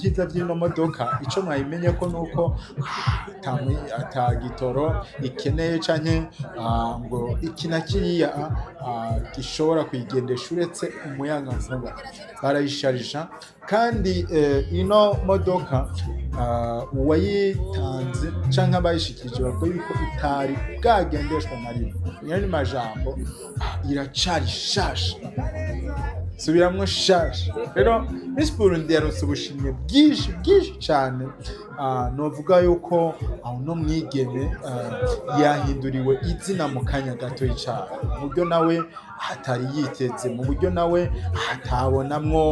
Ibyiza by'ino modoka ico mwayimenye ko nuko atagitoro ikeneye canke ngo iki na kiriya gishobora kuyigendesha uretse umuyagankuba barayisharija kandi ino modoka uwayitanze canke abayishikirije bavuga yuko itari bwagendeshwa na rimwe. Nyari majambo iracari shasha subiramwo shasha. Rero Miss Burundi yaronse ubushimwe bwinshi cane. Novuga yuko no mwigeme yahinduriwe izina mu kanya gato y'icaro, mu buryo nawe hatari yiteze, mu buryo nawe hatabonamwo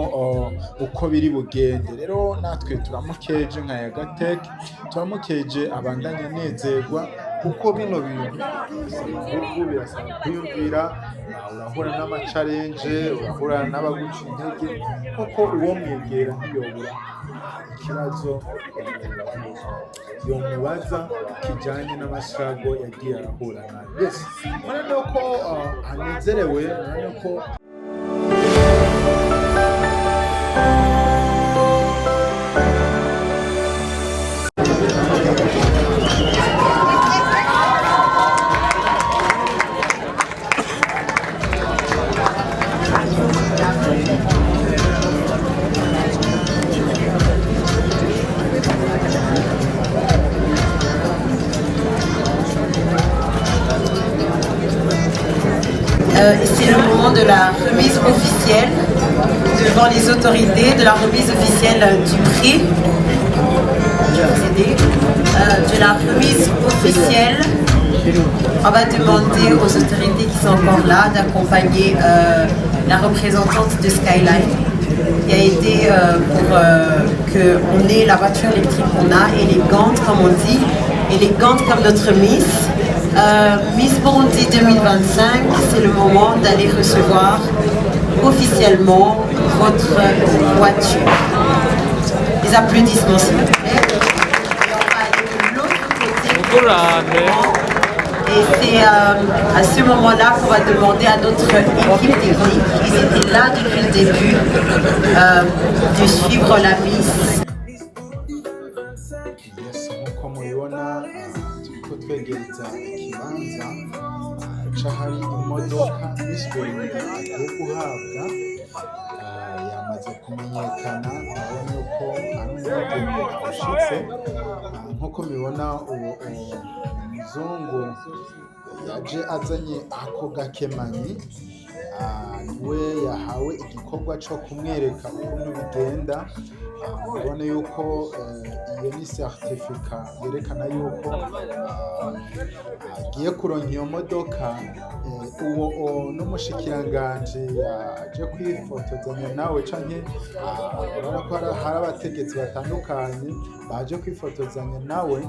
uko biri bugende. Rero natwe turamukeje nka Yagateke, turamukeje abandanya nezerwa kuko bino bintu birasaba kwiyumvira, urahura n'amacalenje, urahura n'abaguca intege, kuko uwo mwegera ntiyobura ikibazo yomubaza kijanye n'amashago yagiye arahura nayo. Yes, murabona ko anezerewe, murabona ko c'est le moment de la remise officielle devant les autorités, de la remise officielle du prix, de la remise officielle. On va demander aux autorités qui sont encore là d'accompagner la représentante de Skyline qui a aidé pour qu'on ait la voiture électrique qu'on a, élégante comme on dit, élégante comme notre Miss. Miss Burundi 2025, c'est le moment d'aller recevoir officiellement votre voiture. Les applaudissements s'il vous plaît. Et on va aller de l'autre côté. Et c'est à ce moment-là qu'on va demander à notre équipe technique, ils étaient là depuis le début, de suivre la Miss. twegereza ikibanza c'ahari imodoka Miss Burundi agiye guhabwa, yamaze kumenyekana, urabona yuko ari umugeni ushitse. Nk'uko mubibona uwo muzungu yaje azanye ako gakemanyi, we yahawe igikorwa co kumwereka ukuntu bigenda. Urabona yuko iyo ni certificat yerekana yuko agiye kuronka iyo modoka. Uwo n'umushikiranganji yaje kwifotozanya nawe canke urabona ko hari abategetsi batandukanye baje kwifotozanya nawe.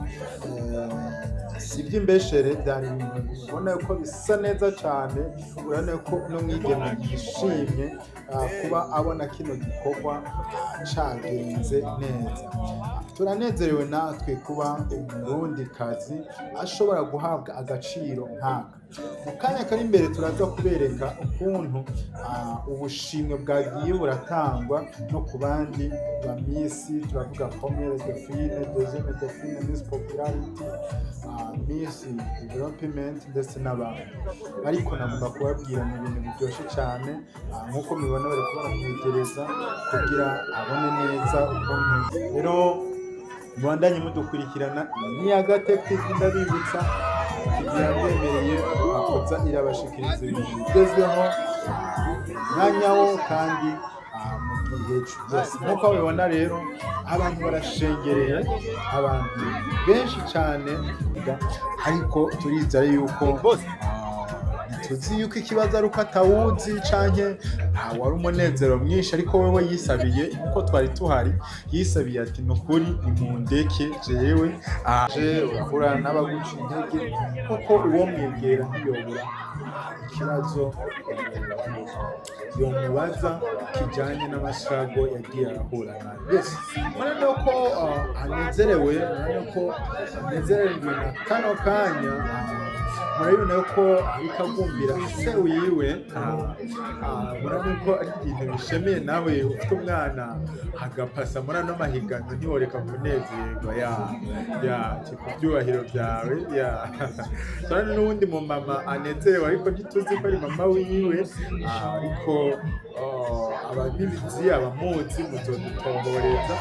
Si iby'imbeshere, byari ibintu ubona ko bisa neza cane. Urabona ko n'umwigeme yishimye kuba abona kino gikorwa cagenze neza. Turanezerewe natwe kuba umurundikazi ashobora guhabwa agaciro nk'aka. Mu kanya kari imbere turaza kubereka ukuntu ubushimwe bwagiye buratangwa no ku bandi ba Miss. Turavuga première dauphine, deuxième dauphine, Miss Popularity, Miss Development ndetse n'abandi. Ariko navuga kubabwira ni ibintu biryoshe cyane, nk'uko mubibona bari baramwegereza kugira abone neza ukuntu. Rero mubandanye mudukurikirana, ni Yagateke ndabibutsa kugira bemereye akoza irabashikiriza ibintu bigezweho mwanya wo kandi mu gihe cyose. Nk'uko mubibona rero abantu barashengereye, abantu benshi cyane, ariko turizera yuko tuzi yuko ikibazo ari uko atawuzi canke wari umunezero mwinshi, ariko wewe yisabiye uko twari tuhari, yisabiye ati nukuri nimundeke jewe aje urahura n'abaguca intege, kuko uwo mwegera ntiyobura ikibazo yomubaza kijanye n'amashago yagiye arahura nayo. Yes, murabona ko anezerewe, murabona ko anezerejwe na kano kanya. murabibona ko ariko agumbira se wiwe, murabona ko ari ibintu bishemeye nawe ufite umwana agapasa muri ano mahiganwa ntiworeka kunezerwa ku byubahiro byawe turabona n'uwundi mu mama anezerewe ariko ntituzi ko ari mama wiwe, ariko ababizi abamuzi muzodutomboreza,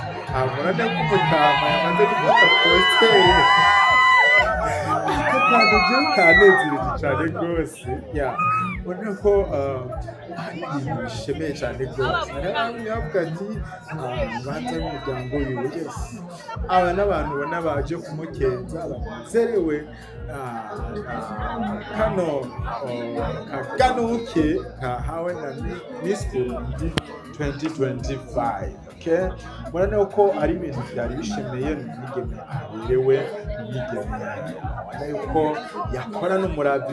murabona ko umutama yamaze gufata positeri kandi byo kanezereje cyane rwose, ubona ko ari ibintu bishemeye cyane rwose. Yavuga ati banza n'umuryango wiwe, aba n'abantu ubona baje kumukenza banezerewe, kano kaganuke kahawe na Miss Burundi 2025. Murabona ko ari ibintu byari bishemeye mu mwigeme aberewe, umwigeme ubona yuko yakora n'umurava